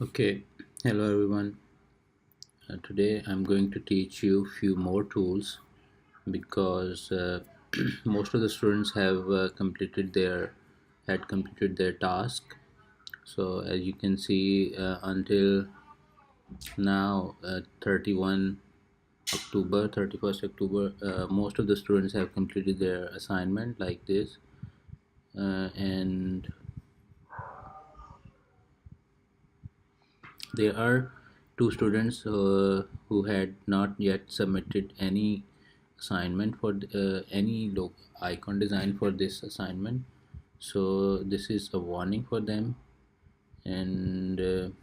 Okay, hello everyone. Today I'm going to teach you few more tools because most of the students have completed their task. So as you can see, until now, 31st October, most of the students have completed their assignment like this, and there are two students who had not yet submitted any assignment for any icon design for this assignment. So this is a warning for them, and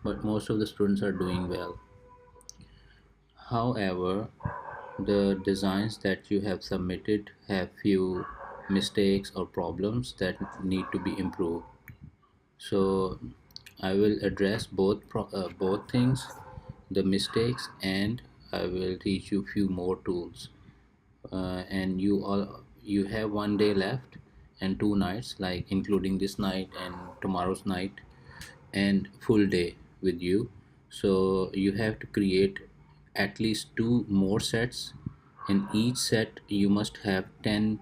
but most of the students are doing well. However, the designs that you have submitted have few mistakes or problems that need to be improved. So I will address both things, the mistakes, and I will teach you few more tools. And you have 1 day left and 2 nights, like including this night and tomorrow's night, and full day with you. So you have to create at least two more sets. In each set you must have 10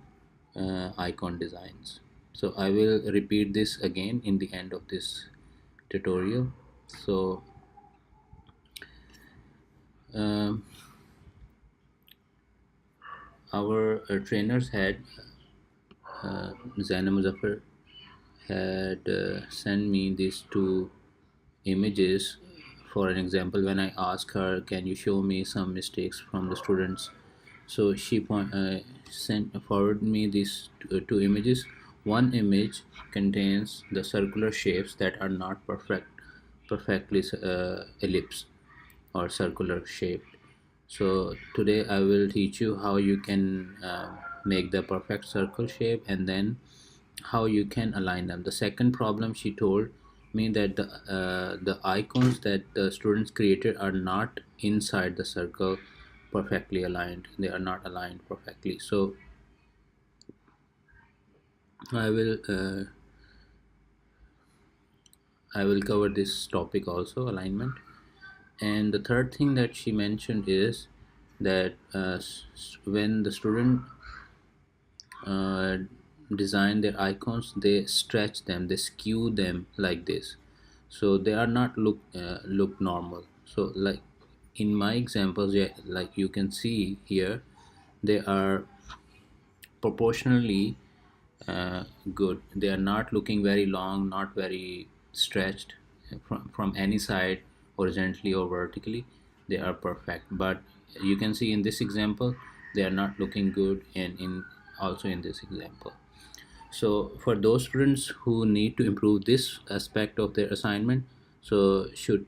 icon designs. So I will repeat this again in the end of this tutorial. So um, our trainers had Zaina Muzaffar had sent me these two images. For an example, when I asked her, can you show me some mistakes from the students, so she sent forwarded me these two images. One image contains the circular shapes that are not perfectly ellipse or circular shaped. So today I will teach you how you can make the perfect circle shape, and then how you can align them. The second problem, she told me that the icons that the students created are not inside the circle perfectly aligned. They are not aligned perfectly. So I will uh, I will cover this topic also, alignment. And the third thing that she mentioned is that when the student uh, design their icons, they stretch them, they skew them like this, so they are not look normal. So like in my examples, yeah, like you can see here, they are proportionally good. They are not looking very long, not very stretched from any side, horizontally or vertically. They are perfect. But you can see in this example, they are not looking good, and in also in this example. So for those students who need to improve this aspect of their assignment, so should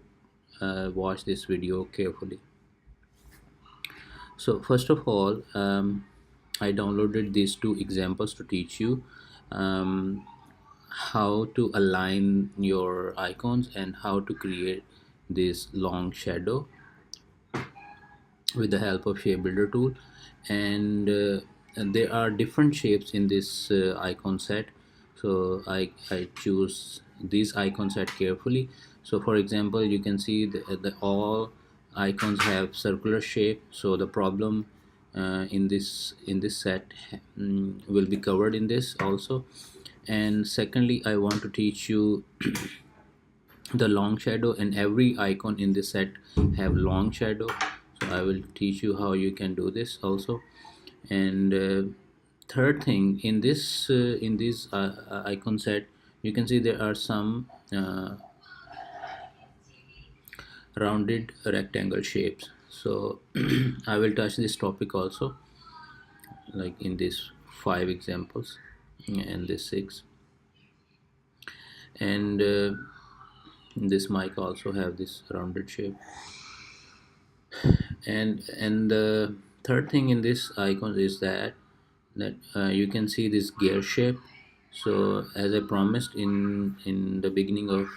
watch this video carefully. So first of all, I downloaded these two examples to teach you um, how to align your icons and how to create this long shadow with the help of shape builder tool. And there are different shapes in this icon set, so I choose these icon set carefully. So for example, you can see the all icons have circular shape, so the problem in this set will be covered in this also. And secondly, I want to teach you the long shadow, and every icon in this set have long shadow, so I will teach you how you can do this also. And third thing, in this icon set, you can see there are some rounded rectangle shapes. So I will touch this topic also, like in these 5 examples and this 6. And this mic also have this rounded shape. And the third thing in this icon is that you can see this gear shape. So as I promised in the beginning of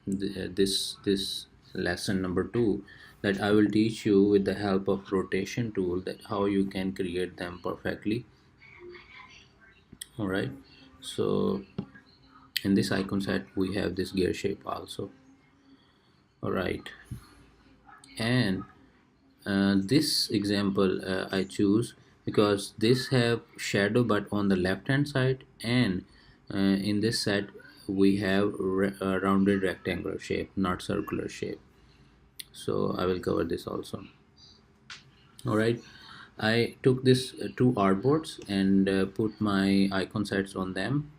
this lesson number 2, that I will teach you with the help of rotation tool that how you can create them perfectly. All right. So In this icon set we have this gear shape also. All right, and this example I choose because this have shadow but on the left hand side, and in this set we have a rounded rectangular shape, not circular shape. So I will cover this also. All right, I took this two artboards and put my icon sets on them,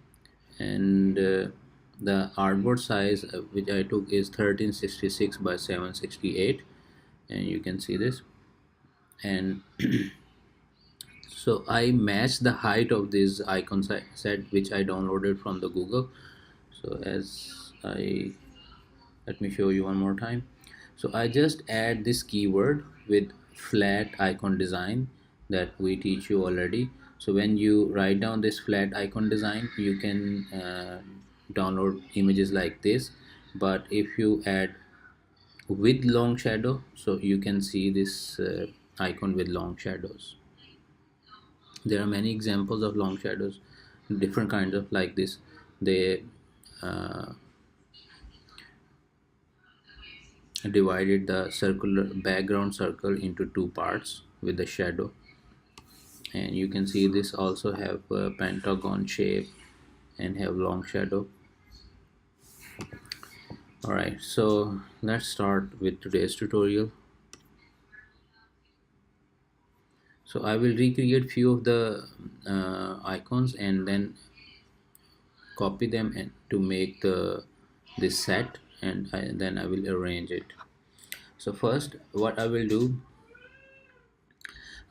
and the artboard size which I took is 1366 by 768, and you can see this. And so I matched the height of this icon set which I downloaded from the Google. So as I let me show you one more time. So I just add this keyword with flat icon design that we teach you already. So when you write down this flat icon design, you can download images like this. But if you add with long shadow, so you can see this icon with long shadows. There are many examples of long shadows, different kinds of like this. They uh, divided the circular background circle into two parts with the shadow, and you can see this also have a pentagon shape and have long shadow. All right, so let's start with today's tutorial. So I will recreate few of the icons and then copy them and to make this set, and then I will arrange it. So first what I will do,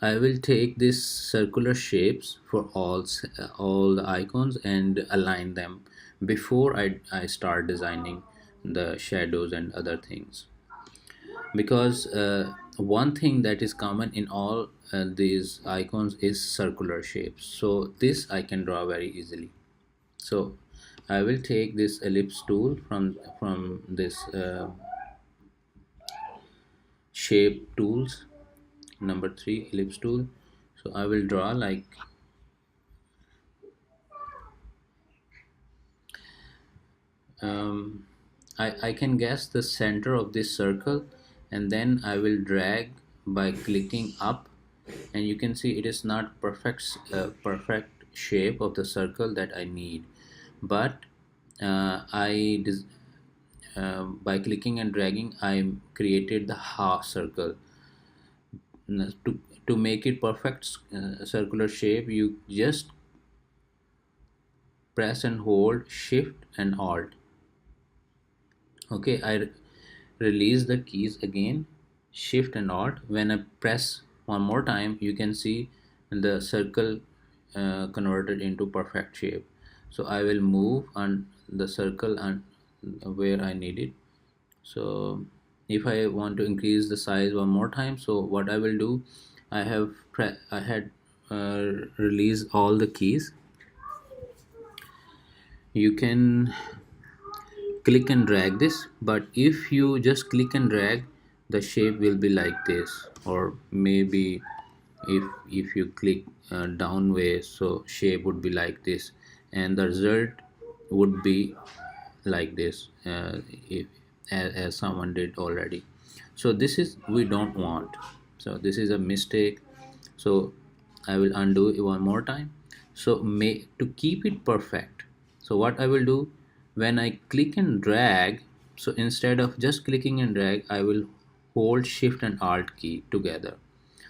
I will take these circular shapes for all the icons and align them before I start designing the shadows and other things, because one thing that is common in all these icons is circular shapes, so this I can draw very easily. So I will take this ellipse tool from this shape tools, number 3 ellipse tool. So I will draw like um, I can guess the center of this circle, and then I will drag by clicking up, and you can see it is not perfect shape of the circle that I need, but by clicking and dragging I created the half circle. To make it perfect circular shape, you just press and hold shift and alt. Okay, I release the keys again, shift and alt. When I press one more time, you can see the circle converted into perfect shape. So I will move on the circle and where I need it. So if I want to increase the size one more time, so what I will do, I had released all the keys. You can click and drag this, but if you just click and drag, the shape will be like this, or maybe if you click down way, so shape would be like this, and the result would be like this, if as someone did already. So this is we don't want, so this is a mistake. So I will undo it one more time. So to keep it perfect, so what I will do, when I click and drag, so instead of just clicking and drag, I will hold shift and alt key together.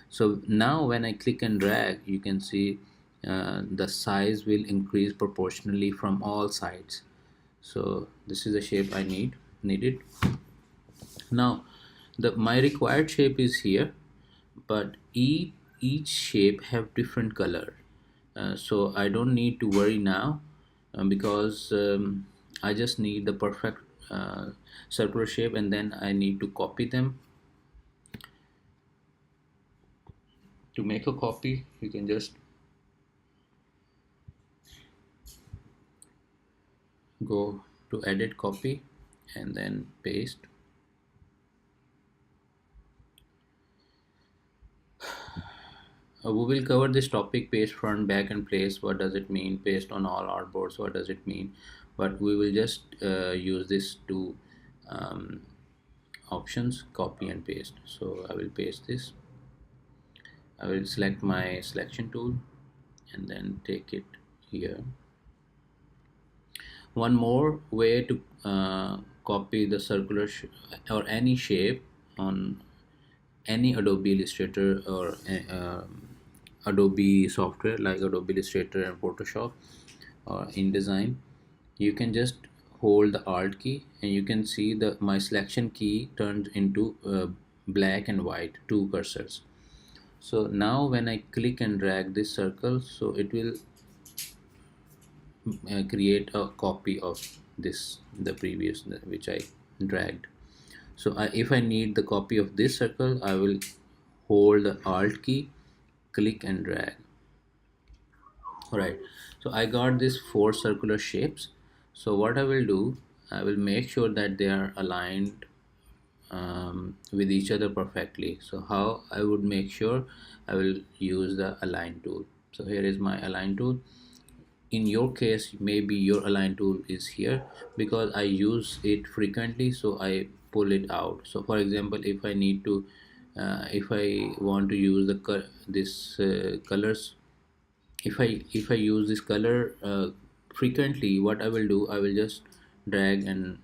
So now when I click and drag, you can see the size will increase proportionally from all sides. So this is the shape I needed. Now my required shape is here, but each shape have different color. So I don't need to worry now, because I just need the perfect circular shape, and then I need to copy them. To make a copy, you can just go to edit copy and then paste. We will cover this topic: paste front, back, and place. What does it mean? Paste on all artboards. What does it mean? but we will just use this two um, options, copy and paste. So I will paste this. I will select my selection tool and then take it here. One more way to copy the circular or any shape on any Adobe Illustrator or Adobe software like Adobe Illustrator and Photoshop or InDesign, you can just hold the Alt key and you can see the my selection key turned into black and white, two cursors. So now when I click and drag this circle, so it will create a copy of this, the previous which I dragged. So if I need the copy of this circle, I will hold the Alt key, click and drag. Alright, so I got these four circular shapes. So what I will do, I will make sure that they are aligned with each other perfectly. So how I would make sure, I will use the align tool. So here is my align tool. In your case, maybe your align tool is here, because I use it frequently, so I pull it out. So for example, if I need to if I want to use the this colors, if I use this color frequently, what I will do, I will just drag and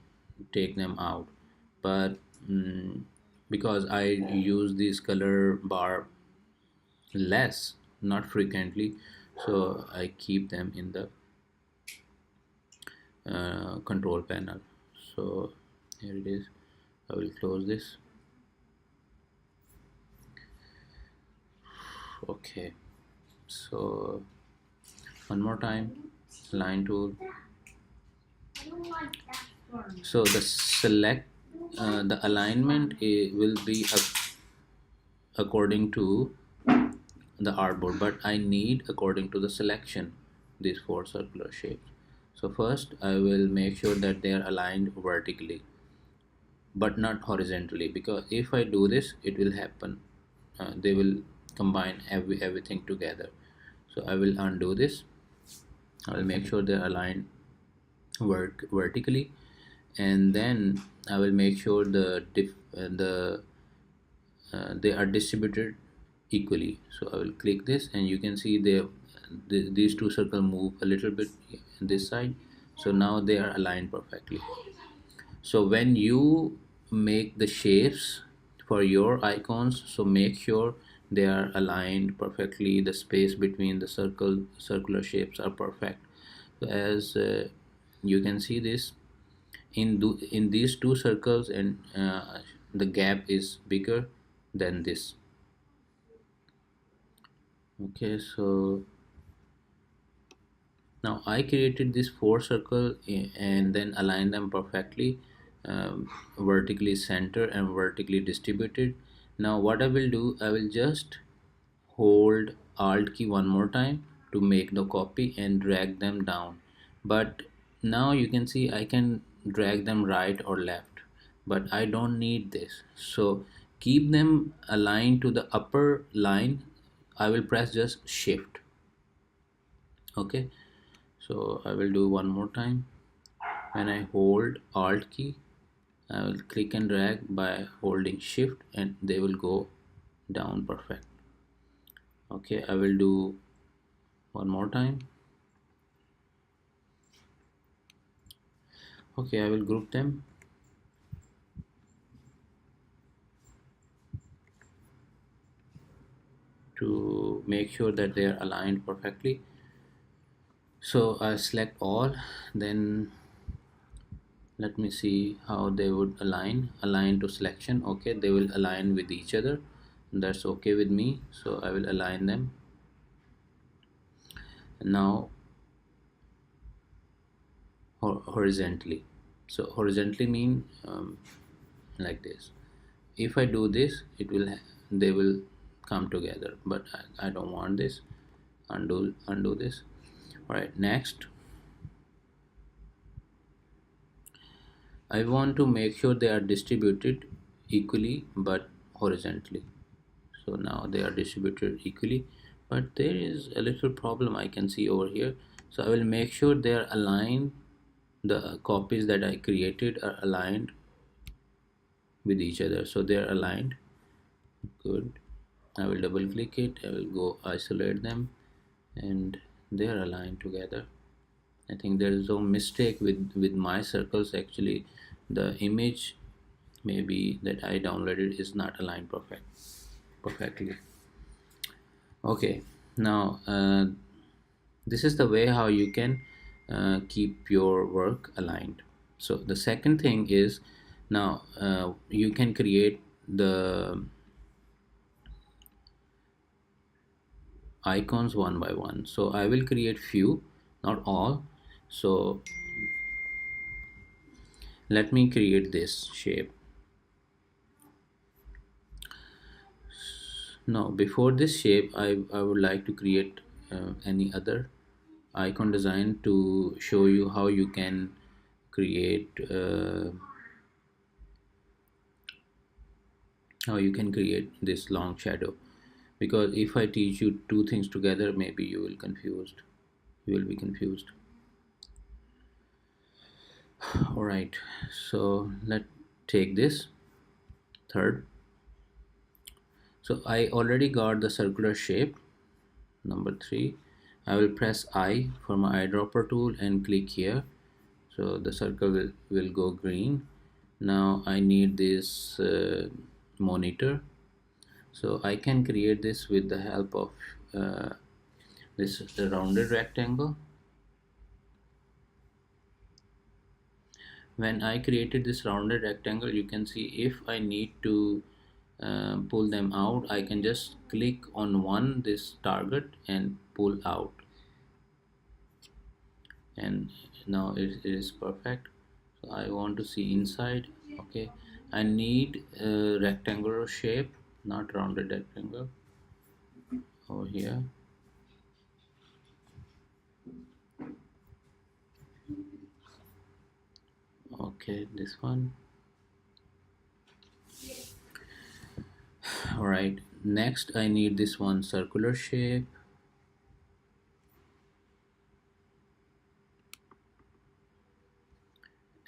take them out. But because I use this color bar less, not frequently, so I keep them in the control panel. So here it is. I will close this. Okay, so one more time, line tool. So the select the alignment will be according to the artboard, but I need according to the selection these four circular shapes. So first I will make sure that they are aligned vertically but not horizontally, because if I do this, it will happen, they will combine everything together. So I will undo this. I will make sure they're aligned vertically, and then I will make sure they are distributed equally. So I will click this and you can see these two circles move a little bit this side, so now they are aligned perfectly. So when you make the shapes for your icons, so make sure they are aligned perfectly, the space between the circular shapes are perfect. So as you can see this in these two circles, and the gap is bigger than this. Okay, so now I created this four circle and then align them perfectly, vertically center and vertically distributed. Now what I will do, I will just hold Alt key one more time to make the copy and drag them down. But now you can see I can drag them right or left, but I don't need this. So keep them aligned to the upper line. I will press just shift. Okay, so I will do one more time. When I hold Alt key, I will click and drag by holding shift and they will go down perfect. Okay, I will do one more time. Okay, I will group them. To make sure that they are aligned perfectly. So I select all, then let me see how they would align to selection. Okay, they will align with each other, that's okay with me. So I will align them. Now horizontally. So horizontally mean like this. If I do this, they will come together, but I don't want this. Undo this. All right, next I want to make sure they are distributed equally but horizontally. So now they are distributed equally, but there is a little problem I can see over here. So I will make sure they are aligned the copies that I created are aligned with each other, so they're aligned. Good. I will double click it, I will go isolate them, and they're aligned together. I think there is no mistake with my circles. Actually, the image maybe that I downloaded is not aligned perfectly. Okay, now this is the way how you can keep your work aligned. So the second thing is, now you can create the icons one by one. So I will create few, not all. So let me create this shape. Now before this shape, I would like to create any other icon design to show you how you can create this long shadow, because if I teach you two things together, maybe you will be confused. All right, so let's take this third. So I already got the circular shape. Number 3, I will press I for my eyedropper tool and click here, so the circle will go green. Now I need this monitor, so I can create this with the help of this rounded rectangle. When I created this rounded rectangle, you can see if I need to pull them out, I can just click on one this target and pull out, and now it is perfect. So I want to see inside. Okay, I need a rectangular shape, not rounded rectangle. Over here, okay, this one. All right, next I need this one circular shape,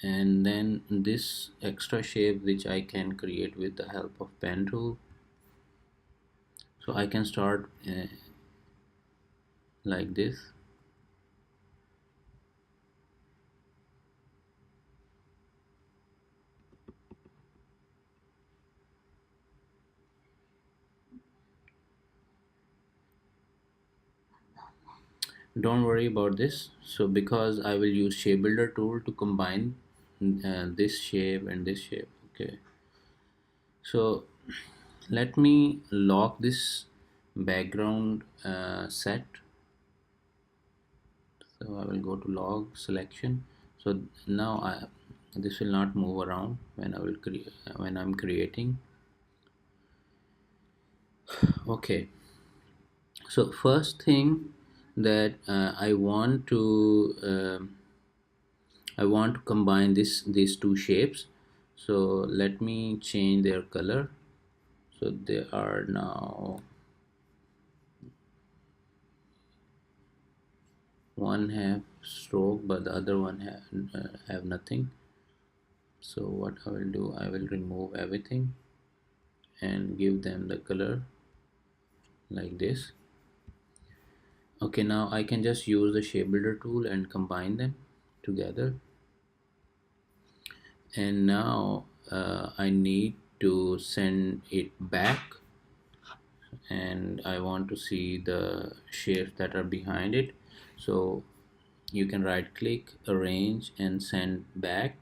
and then this extra shape which I can create with the help of pen tool. So I can start like this. Don't worry about this. So because I will use shape builder tool to combine this shape and this shape. Okay, so let me lock this background set. So I will go to log selection. So now this will not move around when I will create when I'm creating. Okay, so first thing that I want to combine these two shapes. So let me change their color. So they are now, one have stroke but the other one have nothing. So what I will do, I will remove everything and give them the color like this. Okay, now I can just use the shape builder tool and combine them together. And now I need to send it back, and I want to see the shapes that are behind it. So you can right click, arrange and send back,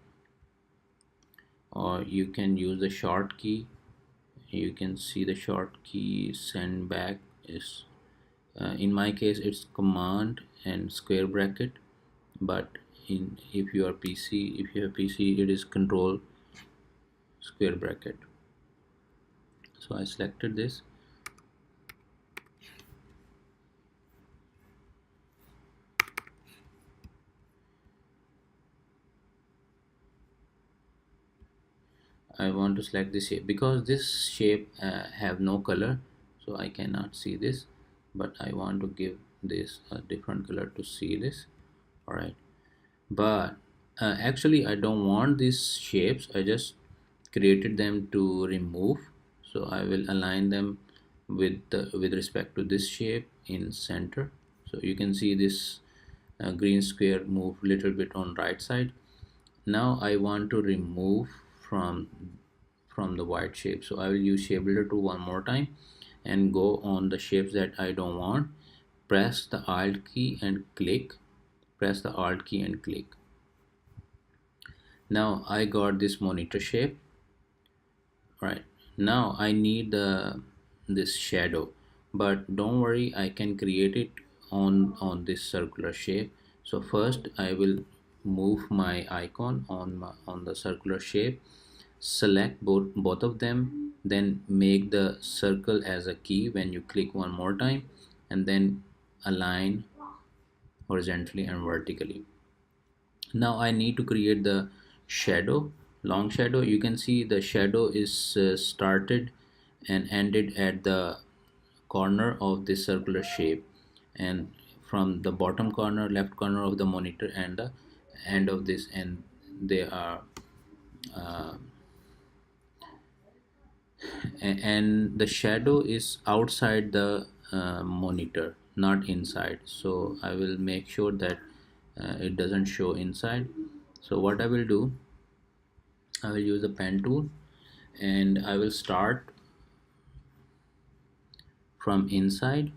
or you can use the short key. You can see the short key send back is in my case it's command and square bracket, but if you have PC, it is control square bracket. So I selected this. I want to select this shape because this shape have no color, so I cannot see this, but I want to give this a different color to see this. All right, but Actually, I don't want these shapes. I just created them to remove. So I will align them with respect to this shape in center. So you can see this green square move little bit on right side. Now I want to remove from from the white shape. So I will use shape builder tool one more time and go on the shapes that I don't want. Press the alt key and click. Press the alt key and click. Now I got this monitor shape. Right, now I need this shadow, but don't worry, I can create it on this circular shape. So first I will move my icon on the circular shape, select both of them, then make the circle as a key when you click one more time, and then align horizontally and vertically. Now I need to create the shadow, long shadow. You can see the shadow is started and ended at the corner of this circular shape, and from the bottom corner, left corner of the monitor, and the end of this, and they are uh, and the shadow is outside the monitor, not inside. So I will make sure that it doesn't show inside. So what I will do, I will use the pen tool and I will start from inside,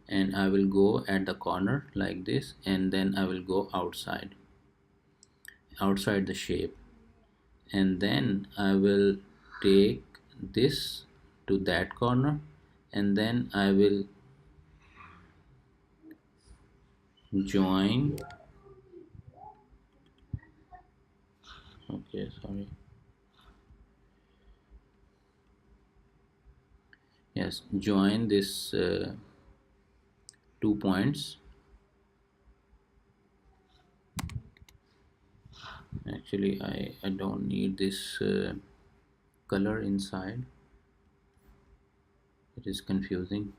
and I will go at the corner like this, and then I will go outside the shape, and then I will take this to that corner, and then I will join. Okay, sorry. Yes, join this 2 points. Actually, I don't need this color inside. It is confusing.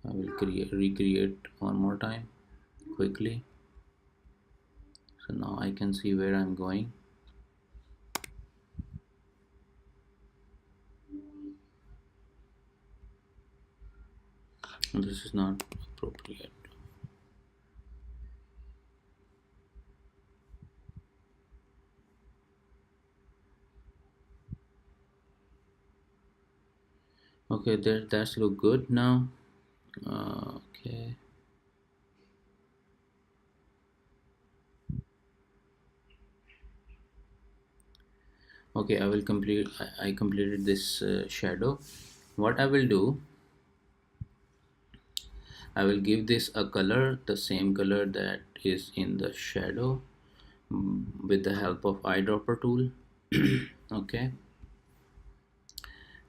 I will recreate one more time quickly. So now I can see where I'm going. This is not appropriate. Okay, that's look good now. Okay. Okay, I will complete. I completed this shadow. What I will do, I will give this a color, the same color that is in the shadow, with the help of eyedropper tool. Okay.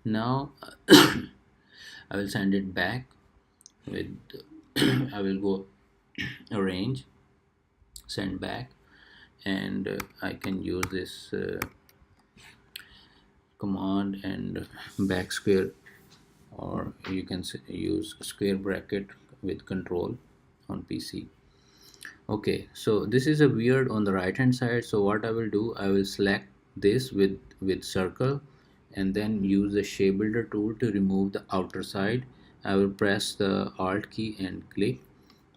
Now I will send it back with. I will go arrange, send back, and I can use this command and back square, or you can use square bracket with control on PC. Okay, so this is a weird on the right hand side. So what I will do, I will select this with circle, and then use the shape builder tool to remove the outer side. I will press the alt key and click,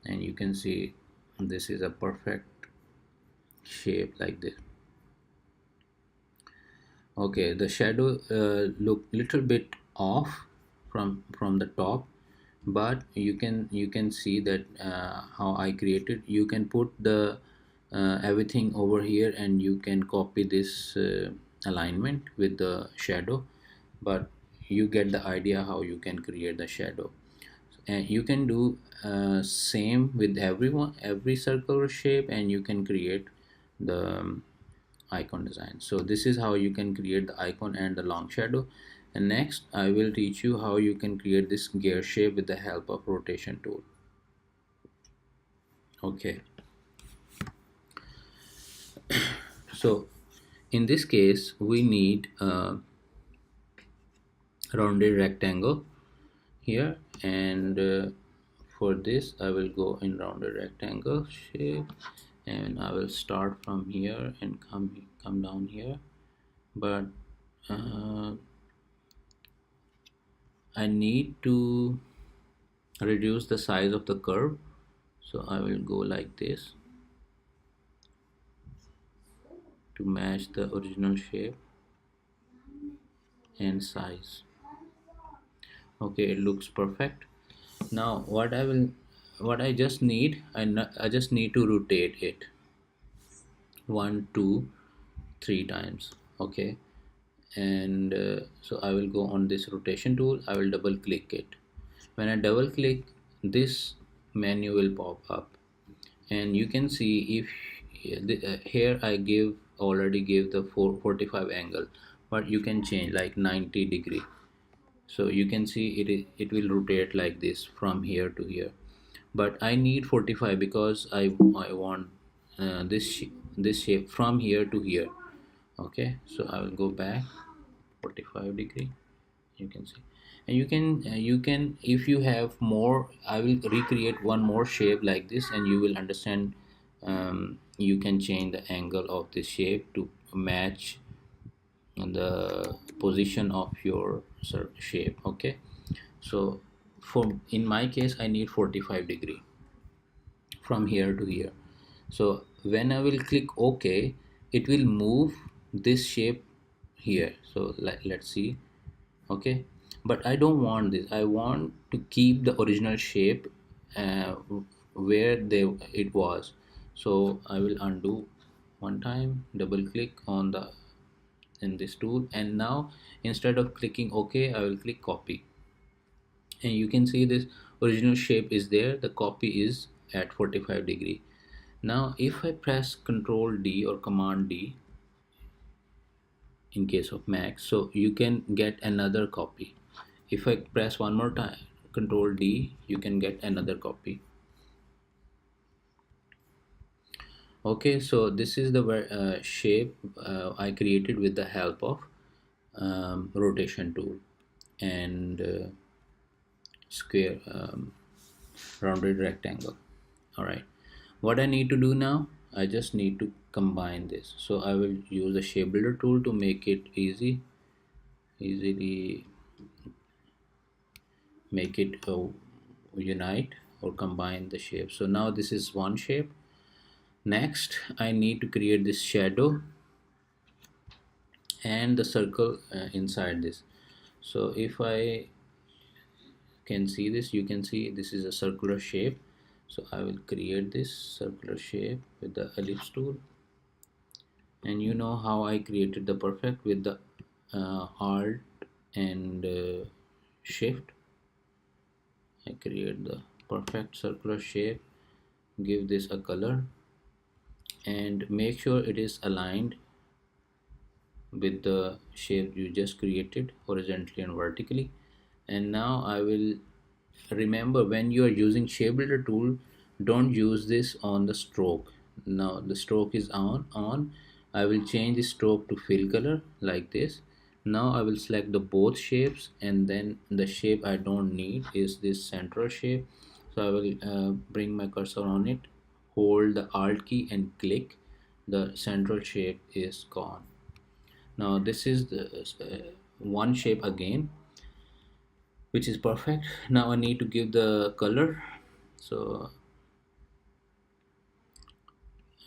and you can see this is a perfect shape like this. Okay, the shadow look little bit off from the top, but you can see that how I created. You can put the everything over here, and you can copy this alignment with the shadow, but you get the idea how you can create the shadow. And you can do same with every circular shape, and you can create the icon design. So this is how you can create the icon and the long shadow. And next I will teach you how you can create this gear shape with the help of rotation tool. Okay, so in this case we need a rounded rectangle here, and for this I will go in rounded rectangle shape, and I will start from here and come down here, but uh, I need to reduce the size of the curve, so I will go like this to match the original shape and size. Okay, it looks perfect. Now what I just need, I just need to rotate it one, two, three times. Okay, and so I will go on this rotation tool. I will double click it. When I double click, this menu will pop up, and you can see if here I give already gave the 445 angle, but you can change like 90 degree. So you can see it will rotate like this from here to here, but I need 45 because I want this shape from here to here. Okay, so I will go back 45 degree, you can see, and you can, if you have more, I will recreate one more shape like this, and you will understand. You can change the angle of this shape to match the position of your shape. Okay, so for in my case I need 45 degree from here to here. So when I will click OK, it will move this shape here. So let's see. Okay, but I don't want this. I want to keep the original shape uh, where it was. So I will undo one time, double click on the in this tool, and now instead of clicking OK, I will click copy, and you can see this original shape is there, the copy is at 45 degree. Now if I press Ctrl D or Command D in case of Mac, so you can get another copy. If I press one more time Ctrl D, you can get another copy. Okay, so this is the shape I created with the help of rotation tool and square rounded rectangle. All right, what I need to do now, I just need to combine this. So I will use the shape builder tool to make it easily make it unite or combine the shape. So now this is one shape. Next I need to create this shadow and the circle inside this. So if I can see this, you can see this is a circular shape. So I will create this circular shape with the ellipse tool, and you know how I created the perfect with the alt and shift. I create the perfect circular shape, give this a color, and make sure it is aligned with the shape you just created horizontally and vertically. And now I will remember, when you are using shape builder tool, don't use this on the stroke. Now the stroke is on. I will change the stroke to fill color like this. Now I will select the both shapes, and then the shape I don't need is this central shape. So I will bring my cursor on it, hold the alt key and click. The central shape is gone. Now this is the one shape again, which is perfect. Now I need to give the color, so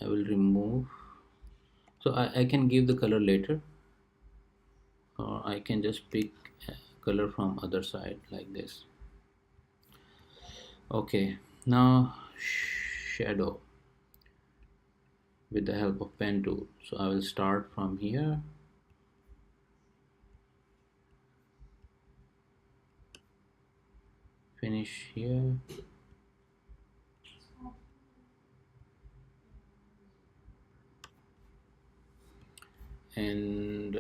I will remove. So I can give the color later, or I can just pick color from other side like this. Okay, now shadow with the help of pen tool. So I will start from here, finish here, and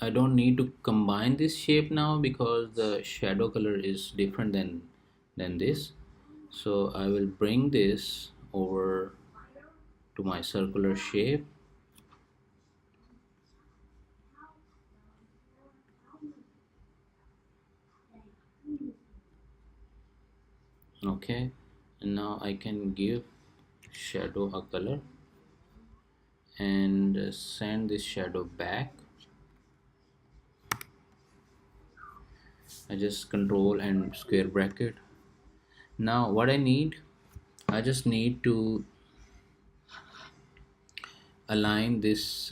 I don't need to combine this shape now because the shadow color is different than this. So I will bring this over to my circular shape. Okay, and now I can give shadow a color. and send this shadow back. I just control and square bracket. Now what I just need to align this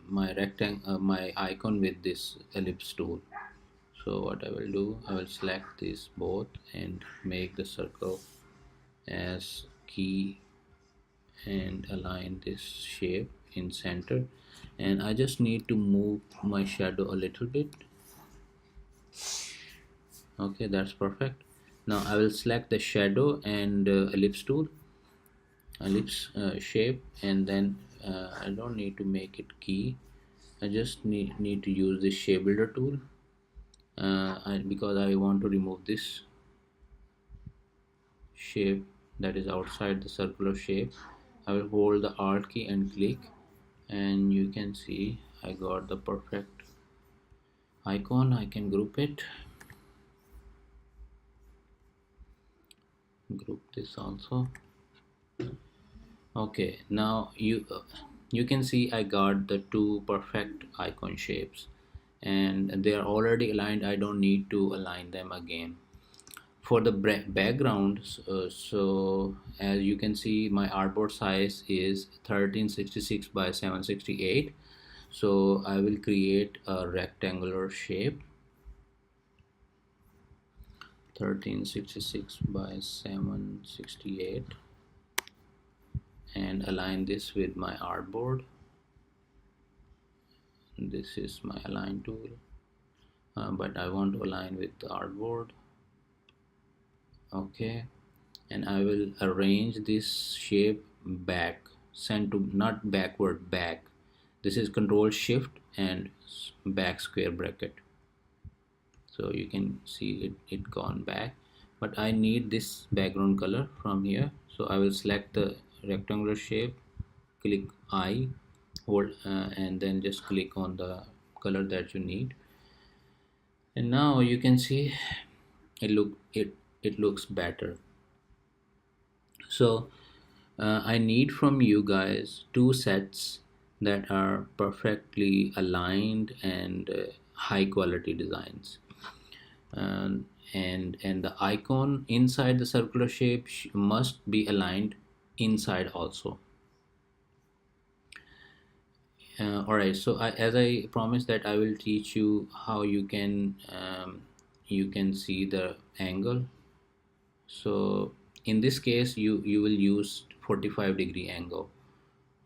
my icon with this ellipse tool. So what I will do, I will select these both and make the circle as key and align this shape in center, and I just need to move my shadow a little bit. Okay, that's perfect. Now I will select the shadow and ellipse tool, ellipse shape, and then I don't need to make it key. I just need to use this shape builder tool because I want to remove this shape that is outside the circular shape. I will hold the alt key and click, and you can see I got the perfect icon. I can group it, group this also. Okay, now you can see I got the two perfect icon shapes, and they are already aligned. I don't need to align them again. For the background, so as you can see, my artboard size is 1366 by 768. So I will create a rectangular shape, 1366 by 768, and align this with my artboard. This is my align tool, but I want to align with the artboard. Okay, and I will arrange this shape back, send to not backward, back. This is control shift and back square bracket. So you can see it gone back, but I need this background color from here. So I will select the rectangular shape, click I, hold and then just click on the color that you need, and now you can see it looks better. So I need from you guys two sets that are perfectly aligned and high quality designs. And the icon inside the circular shape must be aligned inside also. Alright, so as I promised that I will teach you how you can see the angle. So in this case you will use 45-degree angle.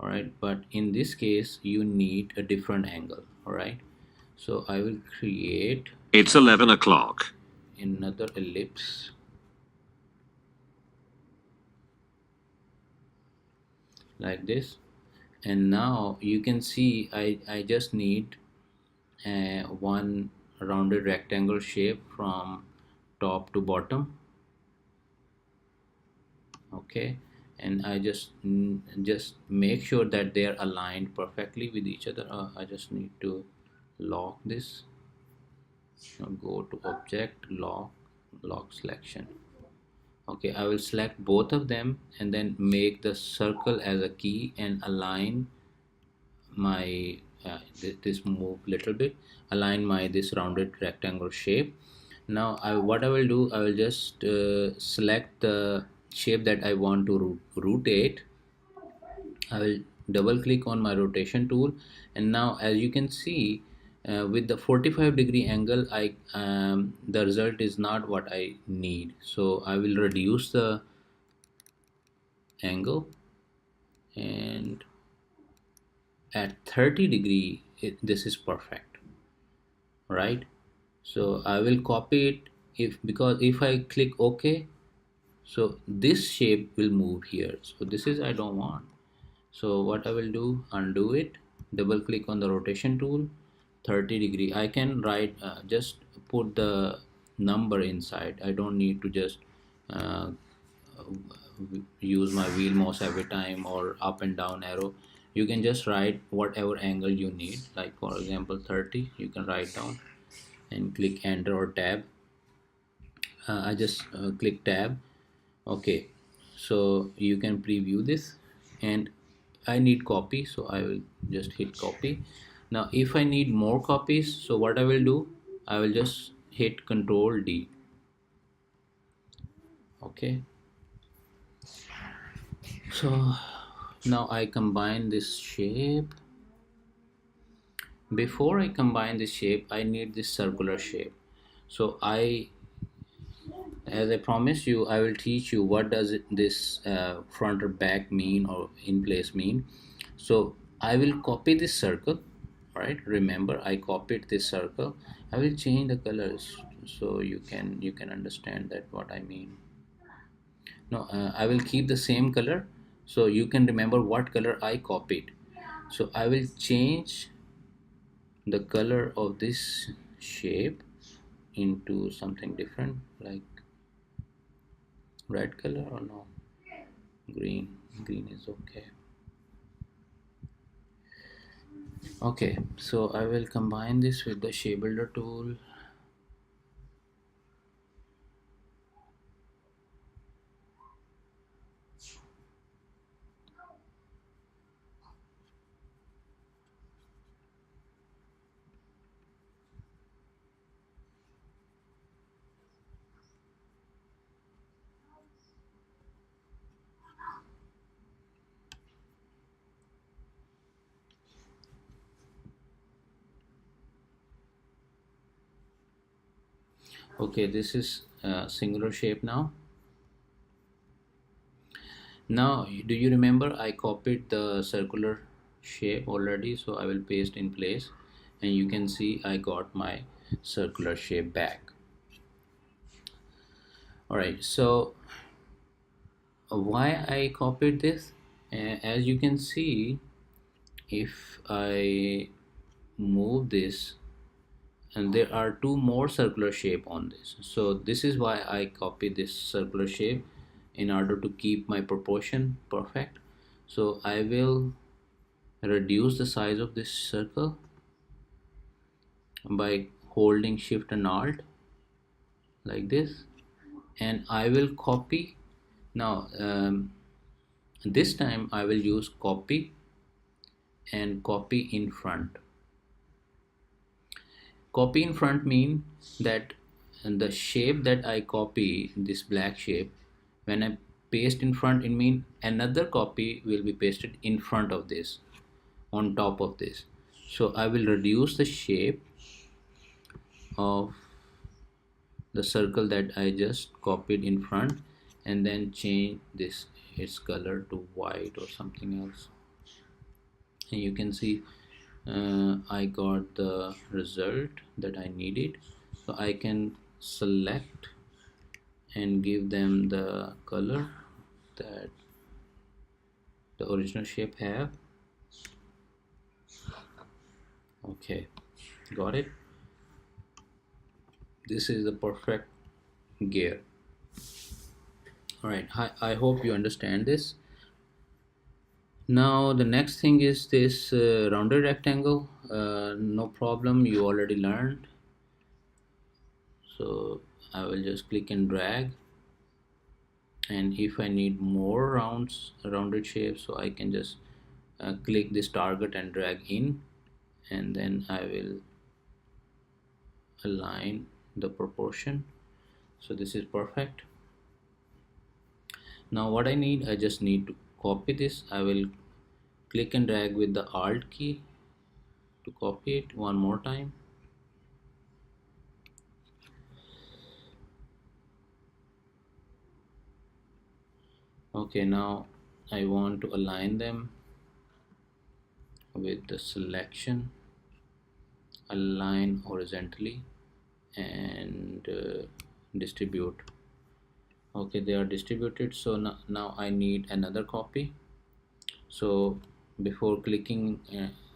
Alright, but in this case you need a different angle. Alright, so I will create, it's 11 o'clock, another ellipse like this, and now you can see I just need one rounded rectangle shape from top to bottom. Okay, and I just make sure that they are aligned perfectly with each other. I just need to lock this. Now go to object, lock selection. Okay, I will select both of them and then make the circle as a key and align my this move little bit, align my this rounded rectangle shape. Now what I will do, I will just select the shape that I want to rotate. I will double click on my rotation tool, and now as you can see, with the 45-degree angle, the result is not what I need. So I will reduce the angle, and at 30-degree this is perfect, right? So I will copy it, because if I click OK, so this shape will move here. So this is I don't want. So what I will do, undo it, double click on the rotation tool, 30-degree. I can write, just put the number inside. I don't need to just uh, use my wheel mouse every time or up and down arrow. You can just write whatever angle you need, like for example 30. You can write down and click enter or tab. I just click tab. Okay, so you can preview this, and I need copy, so I will just hit copy. Now if I need more copies, so what I will do, I will just hit Control D. Okay, so now I combine this shape. Before I combine this shape, I need this circular shape. So as I promised you, I will teach you what does this front or back mean or in place mean. So I will copy this circle, right? Remember, I copied this circle. I will change the colors so you can understand that what I mean. No, I will keep the same color so you can remember what color I copied. So I will change the color of this shape into something different, like red color, or no, green is okay. Okay, so I will combine this with the shape builder tool. Okay, this is a singular shape now. Now, do you remember I copied the circular shape already? So I will paste in place and you can see I got my circular shape back. Alright, so why I copied this? As you can see, if I move this, and there are two more circular shape on this, so this is why I copy this circular shape in order to keep my proportion perfect. So I will reduce the size of this circle by holding shift and alt like this, and I will copy. Now this time I will use copy and copy in front. Copy in front mean that the shape that I copy, this black shape, when I paste in front, it mean another copy will be pasted in front of this, on top of this. So I will reduce the shape of the circle that I just copied in front and then change this its color to white or something else, and you can see I got the result that I needed. So I can select and give them the color that the original shape have. Okay, got it. This is the perfect gear. All right, I hope you understand this. Now the next thing is this rounded rectangle. No problem, you already learned. So I will just click and drag, and if I need more rounded shapes, so I can just click this target and drag in, and then I will align the proportion. So this is perfect. Now what I just need to copy this. I will click and drag with the alt key to copy it one more time. Okay, now I want to align them with the selection, align horizontally, and distribute. Okay, they are distributed. So now I need another copy. So before clicking,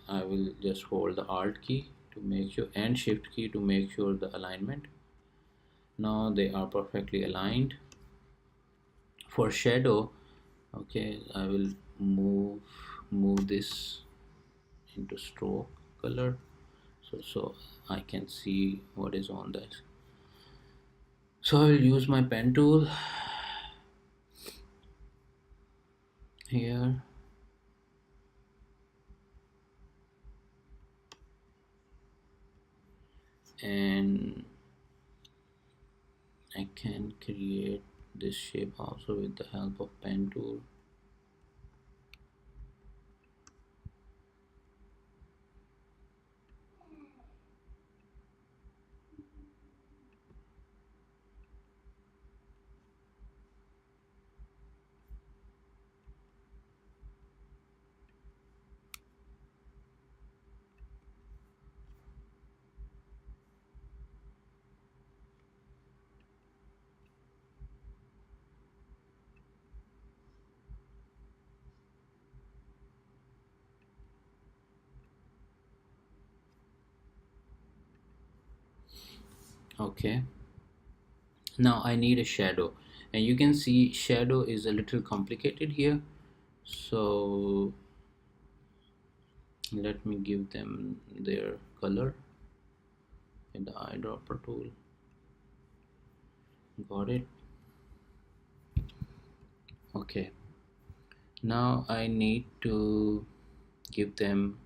I will just hold the alt key to make sure, and shift key to make sure the alignment. Now they are perfectly aligned. For shadow, okay, I will move this into stroke color, so I can see what is on this. So I will use my pen tool here, And I can create this shape also with the help of pen tool. Okay, now I need a shadow, and you can see shadow is a little complicated here. So let me give them their color in the eyedropper tool. Got it. Okay, now I need to give them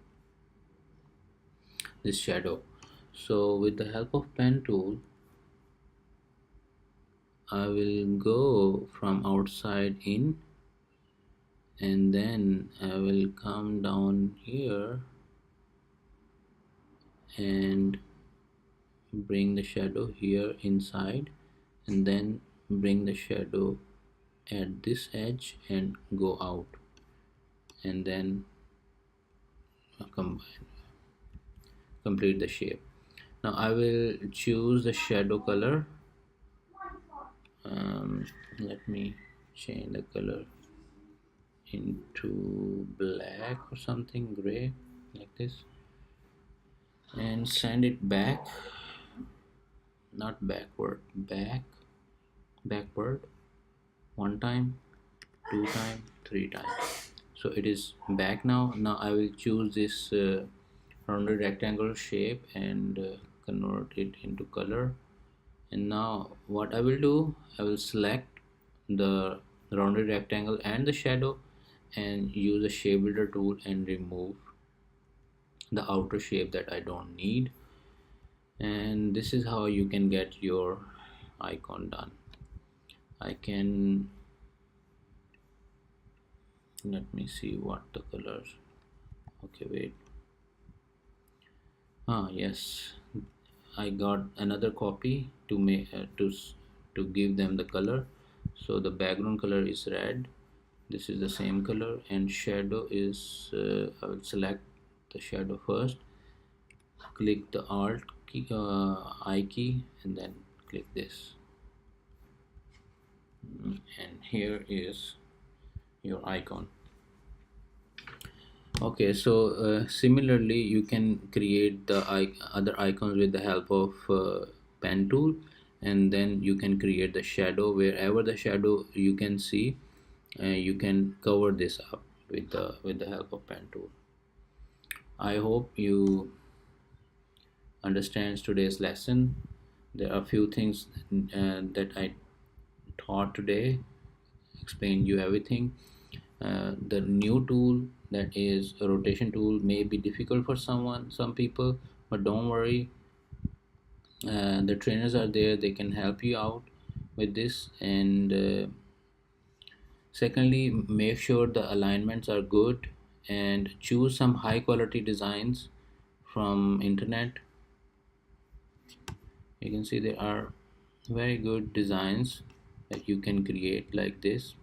this shadow. So with the help of pen tool, I will go from outside in, and then I will come down here and bring the shadow here inside, and then bring the shadow at this edge and go out, and then combine, complete the shape. Now I will choose the shadow color. Let me change the color into black or something, gray, like this, and send it back, not backward, backward, one time, two time, three times. So it is back now. Now I will choose this rounded rectangle shape and convert it into color. And now what I will do, I will select the rounded rectangle and the shadow and use the shape builder tool and remove the outer shape that I don't need. And this is how you can get your icon done. I can, let me see what the colors. Okay, wait. Yes, I got another copy to make to give them the color. So the background color is red, this is the same color, and shadow is I will select the shadow first, click the alt key, I key, and then click this. And here is your icon. Okay, so similarly you can create the other icons with the help of pen tool, and then you can create the shadow. Wherever the shadow you can see, you can cover this up with the help of pen tool. I hope you understands today's lesson. There are few things that I taught today, explained you everything. The new tool, that is a rotation tool, may be difficult for some people, but don't worry. The trainers are there; they can help you out with this. And secondly, make sure the alignments are good and choose some high quality designs from internet. You can see there are very good designs that you can create like this.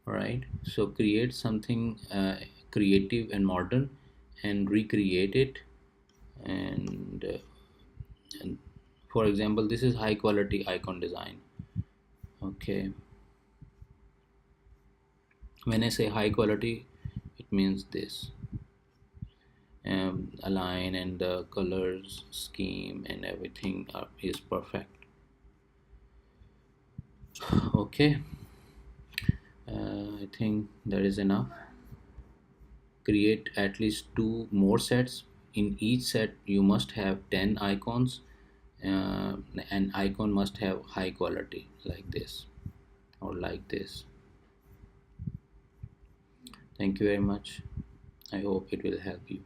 Right, so create something creative and modern and recreate it. And, uh, and for example, this is high quality icon design. Okay, when I say high quality, it means this, align and the colors scheme and everything is perfect. Okay, I think that is enough. Create at least two more sets. In each set you must have 10 icons. An icon must have high quality like this or like this. Thank you very much. I hope it will help you.